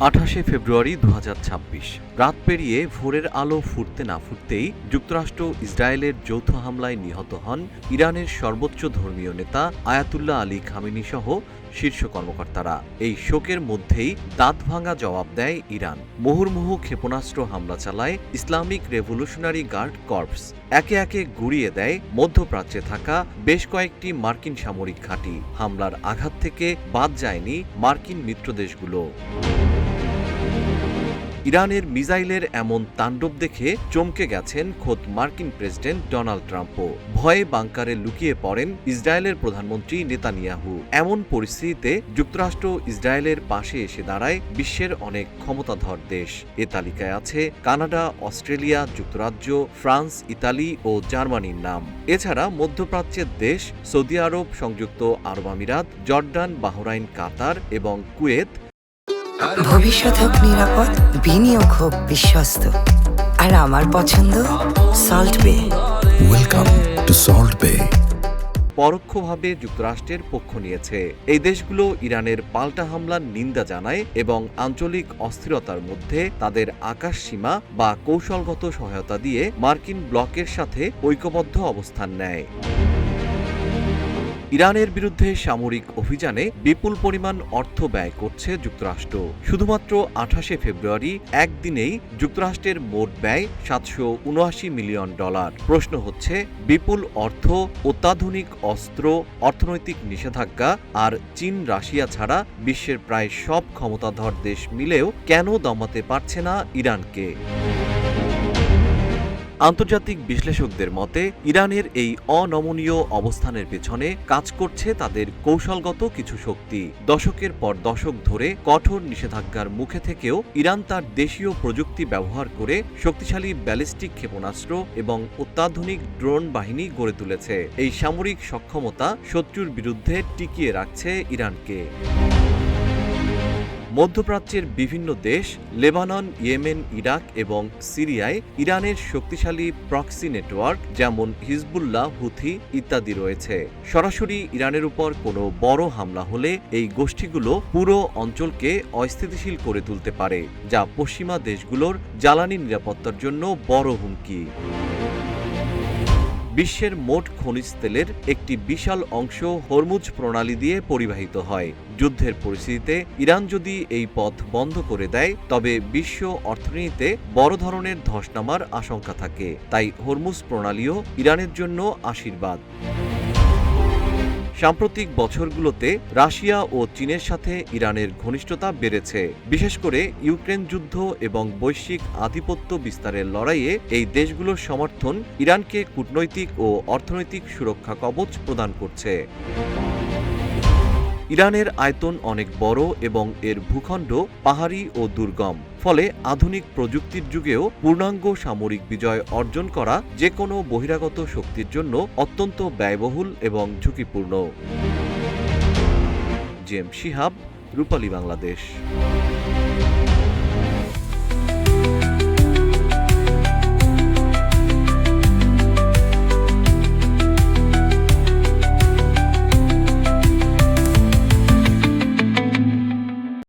28শে ফেব্রুয়ারি 2026 রাত পেরিয়ে ভোরের আলো ফুটতে না ফুটতেই যুক্তরাষ্ট্র ইসরায়েলের যৌথ হামলায় নিহত হন ইরানের সর্বোচ্চ ধর্মীয় নেতা আয়াতুল্লাহ আলী খামেনি সহ শীর্ষ কর্মকর্তারা। এই শোকের মধ্যেই দাঁতভাঙা জবাব দেয় ইরান। মুহুর্মুহু ক্ষেপণাস্ত্র হামলা চালায় ইসলামিক রেভলিউশনারি গার্ড কর্পস। একে একে গুঁড়িয়ে দেয় মধ্যপ্রাচ্যে থাকা বেশ কয়েকটি মার্কিন সামরিক ঘাঁটি। হামলার আঘাত থেকে বাদ যায়নি মার্কিন মিত্রদেশগুলো। ইরানের মিসাইলের এমন তাণ্ডব দেখে চমকে গেছেন খোদ মার্কিন প্রেসিডেন্ট ডোনাল্ড ট্রাম্পও। ভয়ে বাংকারে লুকিয়ে পড়েন ইসরায়েলের প্রধানমন্ত্রী নেতানিয়াহু। এমন পরিস্থিতিতে যুক্তরাষ্ট্র ইসরায়েলের পাশে এসে দাঁড়ায় বিশ্বের অনেক ক্ষমতাধর দেশ। এ তালিকায় আছে কানাডা, অস্ট্রেলিয়া, যুক্তরাজ্য, ফ্রান্স, ইতালি ও জার্মানির নাম। এছাড়া মধ্যপ্রাচ্যের দেশ সৌদি আরব, সংযুক্ত আরব আমিরাত, জর্ডান, বাহরাইন, কাতার এবং কুয়েত। ভবিষ্যৎ হোক নিরাপদ, বিনিয়োগ হোক বিশ্বস্ত, আর আমার পছন্দ সল্ট বে। ওয়েলকাম টু সল্ট বে। পরোক্ষভাবে যুক্তরাষ্ট্রের পক্ষ নিয়েছে। এই দেশগুলো ইরানের পাল্টা হামলার নিন্দা জানায় এবং আঞ্চলিক অস্থিরতার মধ্যে তাদের আকাশসীমা বা কৌশলগত সহায়তা দিয়ে মার্কিন ব্লকের সাথে ঐক্যবদ্ধ অবস্থান নেয়। ইরানের বিরুদ্ধে সামরিক অভিযানে বিপুল পরিমাণ অর্থ ব্যয় করছে যুক্তরাষ্ট্র। শুধুমাত্র 28শে ফেব্রুয়ারি একদিনেই যুক্তরাষ্ট্রের মোট ব্যয় $779 মিলিয়ন। প্রশ্ন হচ্ছে, বিপুল অর্থ, অত্যাধুনিক অস্ত্র, অর্থনৈতিক নিষেধাজ্ঞা আর চীন, রাশিয়া ছাড়া বিশ্বের প্রায় সব ক্ষমতাধর দেশ মিলেও কেন দমাতে পারছে না ইরানকে? আন্তর্জাতিক বিশ্লেষকদের মতে ইরানের এই অনমনীয় অবস্থানের পেছনে কাজ করছে তাদের কৌশলগত কিছু শক্তি। দশকের পর দশক ধরে কঠোর নিষেধাজ্ঞার মুখে থেকেও ইরান তার দেশীয় প্রযুক্তি ব্যবহার করে শক্তিশালী ব্যালিস্টিক ক্ষেপণাস্ত্র এবং অত্যাধুনিক ড্রোন বাহিনী গড়ে তুলেছে। এই সামরিক সক্ষমতা শত্রুর বিরুদ্ধে টিকিয়ে রাখছে ইরানকে। মধ্যপ্রাচ্যের বিভিন্ন দেশ, লেবানন, ইয়েমেন, ইরাক এবং সিরিয়ায় ইরানের শক্তিশালী প্রক্সি নেটওয়ার্ক যেমন হিজবুল্লাহ, হুথি ইত্যাদি রয়েছে। সরাসরি ইরানের উপর কোনো বড় হামলা হলে এই গোষ্ঠীগুলো পুরো অঞ্চলকে অস্থিতিশীল করে তুলতে পারে, যা পশ্চিমা দেশগুলোর জ্বালানি নিরাপত্তার জন্য বড় হুমকি। বিশ্বের মোট খনিজ তেলের একটি বিশাল অংশ হরমুজ প্রণালী দিয়ে পরিবাহিত হয়। যুদ্ধের পরিস্থিতিতে ইরান যদি এই পথ বন্ধ করে দেয় তবে বিশ্ব অর্থনীতিতে বড় ধরনের ধস নামার আশঙ্কা থাকে। তাই হরমুজ প্রণালীও ইরানের জন্য আশীর্বাদ। সাম্প্রতিক বছরগুলোতে রাশিয়া ও চীনের সাথে ইরানের ঘনিষ্ঠতা বেড়েছে। বিশেষ করে ইউক্রেন যুদ্ধ এবং বৈশ্বিক আধিপত্য বিস্তারের লড়াইয়ে এই দেশগুলোর সমর্থন ইরানকে কূটনৈতিক ও অর্থনৈতিক সুরক্ষা কবচ প্রদান করছে। ইরানের আয়তন অনেক বড় এবং এর ভূখণ্ড পাহাড়ি ও দুর্গম। ফলে আধুনিক প্রযুক্তির যুগেও পূর্ণাঙ্গ সামরিক বিজয় অর্জন করা যে কোনো বহিরাগত শক্তির জন্য অত্যন্ত ব্যয়বহুল এবং ঝুঁকিপূর্ণ। জেম শিহাব, রূপালী বাংলাদেশ।